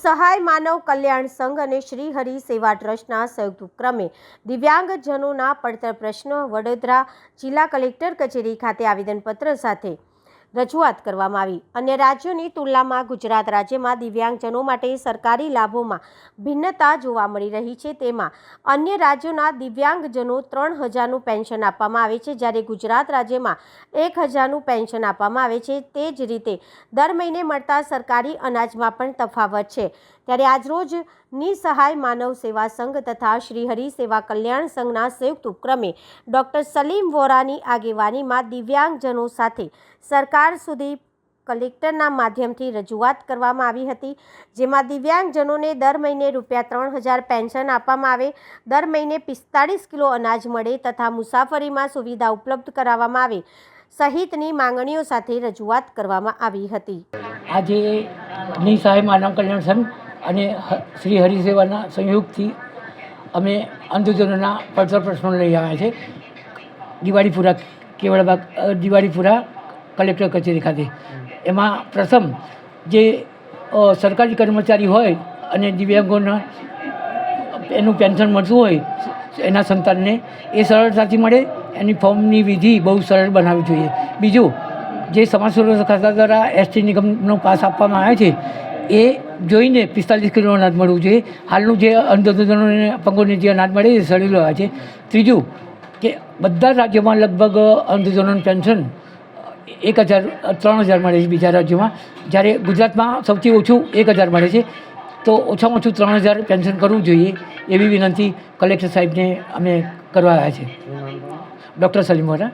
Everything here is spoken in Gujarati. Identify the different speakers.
Speaker 1: નિસહાય માનવ કલ્યાણ સંઘ અને શ્રી હરિ સેવા ટ્રસ્ટના સંયુક્ત ઉપક્રમે દિવ્યાંગજનોના પડતર પ્રશ્નો વડોદરા જિલ્લા કલેક્ટર કચેરી ખાતે આવેદનપત્ર સાથે રજૂઆત કરવામાં આવી। અન્ય રાજ્યોની તુલનામાં ગુજરાત રાજ્યમાં દિવ્યાંગજનો માટે સરકારી લાભોમાં ભિન્નતા જોવા મળી રહી છે। તેમાં અન્ય રાજ્યોના દિવ્યાંગજનો 3000નું પેન્શન આપવામાં આવે છે, જ્યારે ગુજરાત રાજ્યમાં 1000નું પેન્શન આપવામાં આવે છે। તે જ રીતે દર મહિને મળતા સરકારી અનાજમાં પણ તફાવત છે। ત્યારે આજરોજ નિસહાય માનવ સેવા સંઘ તથા શ્રી હરિ સેવા કલ્યાણ સંઘના સંયુક્ત ઉપક્રમે ડૉક્ટર સલીમ વોરાની આગેવાનીમાં દિવ્યાંગજનો સાથે સરકાર સુધી કલેક્ટરના માધ્યમથી રજૂઆત કરવામાં આવી હતી, જેમાં દિવ્યાંગજનોને દર મહિને ₹3000 પેન્શન આપવામાં આવે, દર મહિને 45 કિલો અનાજ મળે તથા મુસાફરીમાં સુવિધા ઉપલબ્ધ કરાવવામાં આવે સહિતની માંગણીઓ સાથે રજૂઆત કરવામાં આવી હતી।
Speaker 2: આજે નિસહાય માનવ કલ્યાણ સંઘ અને શ્રી હરિ સેવાના સંયોગથી અમે અંધજનોના પડતર પ્રશ્નો લઈ આવ્યા છે। દિવાળીપુરા કેવળબાગ દિવાળીપુરા કલેક્ટર કચેરી ખાતે એમાં પ્રથમ જે સરકારી કર્મચારી હોય અને દિવ્યાંગોના એનું પેન્શન મળતું હોય એના સંતાનને એ સરળતાથી મળે, એની ફોર્મની વિધિ બહુ સરળ બનાવવી જોઈએ। બીજું, જે સમાજ સુરક્ષા ખાતા દ્વારા એસટી નિગમનો પાસ આપવામાં આવે છે એ જોઈને 45 કિલો અનાજ મળવું જોઈએ। હાલનું જે અંધજનોને અપંગોને જે અનાજ મળે એ સડેલું આવે છે। ત્રીજું કે બધા રાજ્યોમાં લગભગ અંધજનોનું પેન્શન 3000 મળે છે બીજા રાજ્યોમાં, જ્યારે ગુજરાતમાં સૌથી ઓછું 1000 મળે છે। તો ઓછામાં ઓછું 3000 પેન્શન કરવું જોઈએ એવી વિનંતી કલેક્ટર સાહેબને અમે કરવા આવ્યા છે। ડૉક્ટર સલીમ વોરા।